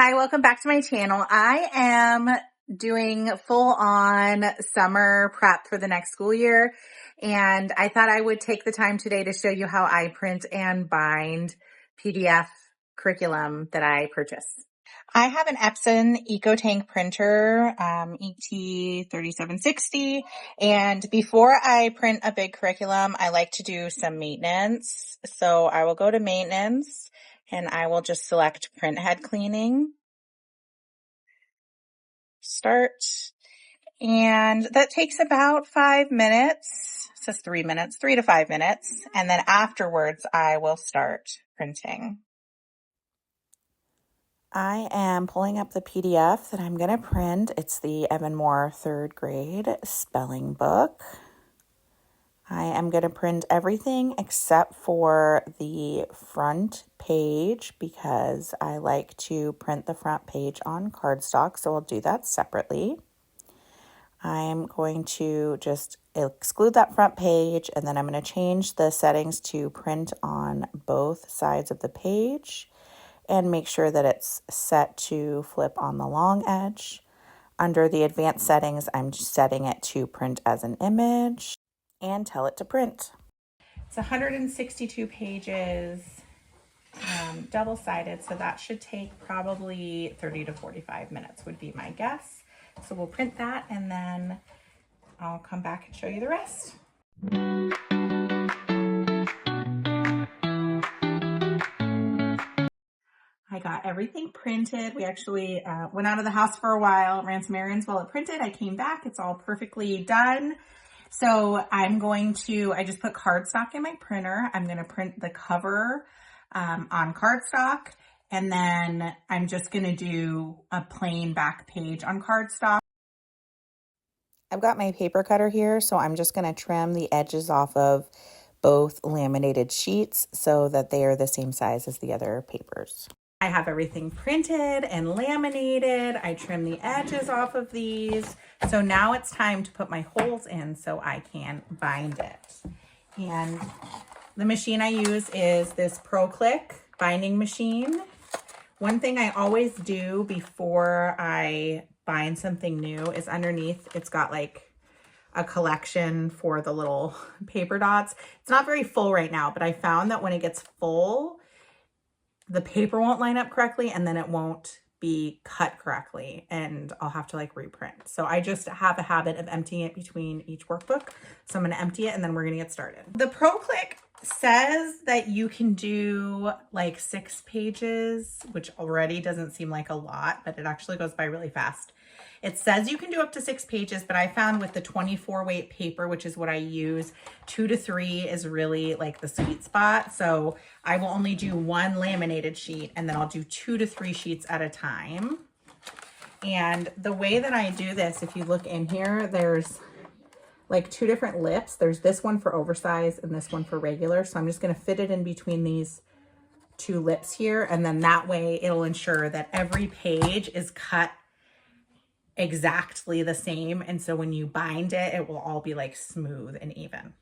Hi, welcome back to my channel. I am doing full on summer prep for the next school year, and I thought I would take the time today to show you how I print and bind PDF curriculum that I purchased. I have an Epson EcoTank printer, ET3760, and before I print a big curriculum, I like to do some maintenance. So I will go to maintenance and I will just select print head cleaning, start, and that takes about 5 minutes. It says 3 minutes, 3 to 5 minutes, and then afterwards I will start printing. I am pulling up the PDF that I'm going to print. It's the Evan Moore 3rd grade spelling book. I am going to print everything except for the front page because I like to print the front page on cardstock, so I'll do that separately. I'm going to just exclude that front page, and then I'm going to change the settings to print on both sides of the page and make sure that it's set to flip on the long edge. Under the advanced settings, I'm setting it to print as an image and tell it to print. It's 162 pages, double-sided, so that should take probably 30 to 45 minutes would be my guess. So we'll print that and then I'll come back and show you the rest. I got everything printed. We actually went out of the house for a while, ran some errands while it printed. I came back, it's all perfectly done. So I just put cardstock in my printer. I'm going to print the cover on cardstock, and then I'm just going to do a plain back page on cardstock. I've got my paper cutter here, so I'm just going to trim the edges off of both laminated sheets so that they are the same size as the other papers. I have everything printed and laminated. I trim the edges off of these. So now it's time to put my holes in so I can bind it. And the machine I use is this ProClick binding machine. One thing I always do before I bind something new is underneath it's got like a collection for the little paper dots. It's not very full right now, but I found that when it gets full, the paper won't line up correctly and then it won't be cut correctly and I'll have to like reprint. So I just have a habit of emptying it between each workbook. So I'm going to empty it and then we're going to get started. The ProClick says that you can do like 6 pages, which already doesn't seem like a lot, but it actually goes by really fast. It says you can do up to 6 pages, but I found with the 24 weight paper, which is what I use, 2 to 3 is really like the sweet spot. So I will only do 1 laminated sheet and then I'll do 2 to 3 sheets at a time. And the way that I do this, if you look in here, there's like 2 different lips. There's this one for oversized and this one for regular. So I'm just going to fit it in between these 2 lips here. And then that way it'll ensure that every page is cut exactly the same. And so when you bind it, it will all be like smooth and even.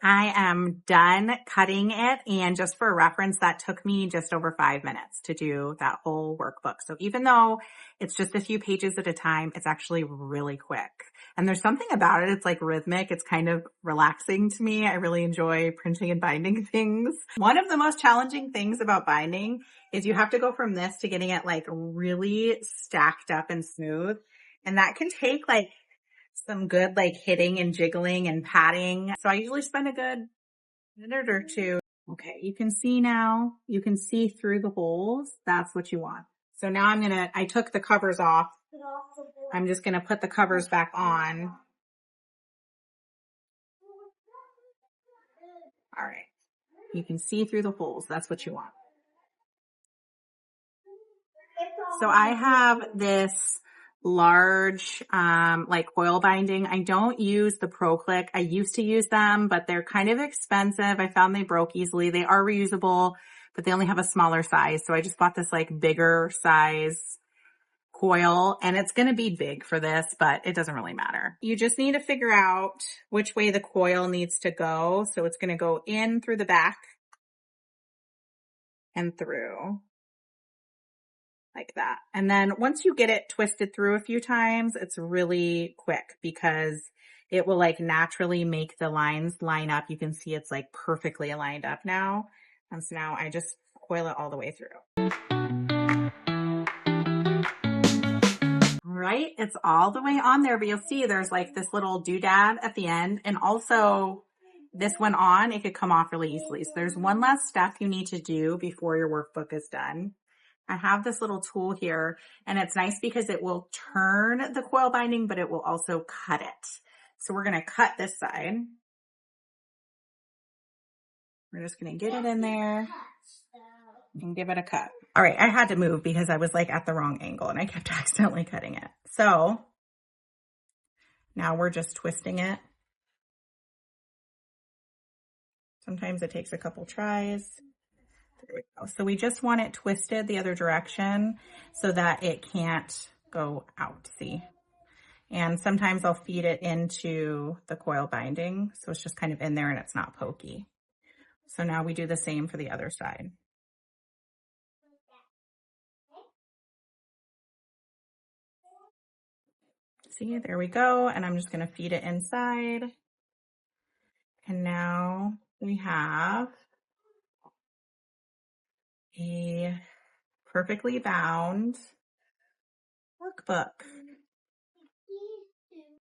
I am done cutting it, and just for reference, that took me just over 5 minutes to do that whole workbook. So even though it's just a few pages at a time, it's actually really quick. And there's something about it, it's like rhythmic, it's kind of relaxing to me. I really enjoy printing and binding things. One of the most challenging things about binding is you have to go from this to getting it like really stacked up and smooth. And that can take like some good like hitting and jiggling and patting. So I usually spend a good minute or 2. Okay, you can see now, you can see through the holes. That's what you want. So now I took the covers off. I'm just gonna put the covers back on. All right, you can see through the holes. That's what you want. So I have this large like coil binding. I don't use the ProClick. I used to use them, but they're kind of expensive. I found they broke easily. They are reusable, but they only have a smaller size. So I just bought this like bigger size coil, and it's going to be big for this, but it doesn't really matter. You just need to figure out which way the coil needs to go. So it's going to go in through the back and through like that. And then once you get it twisted through a few times, it's really quick because it will like naturally make the lines line up. You can see it's like perfectly lined up now. And so now I just coil it all the way through. Right? It's all the way on there, but you'll see there's like this little doodad at the end. And also this went on, it could come off really easily. So there's one last step you need to do before your workbook is done. I have this little tool here, and it's nice because it will turn the coil binding, but it will also cut it. So we're going to cut this side. We're just going to get it in there and give it a cut. All right, I had to move because I was like at the wrong angle and I kept accidentally cutting it. So now we're just twisting it. Sometimes it takes a couple tries. There we go. So we just want it twisted the other direction so that it can't go out, see? And sometimes I'll feed it into the coil binding, so it's just kind of in there and it's not pokey. So now we do the same for the other side. See, there we go. And I'm just going to feed it inside. And now we have a perfectly bound workbook.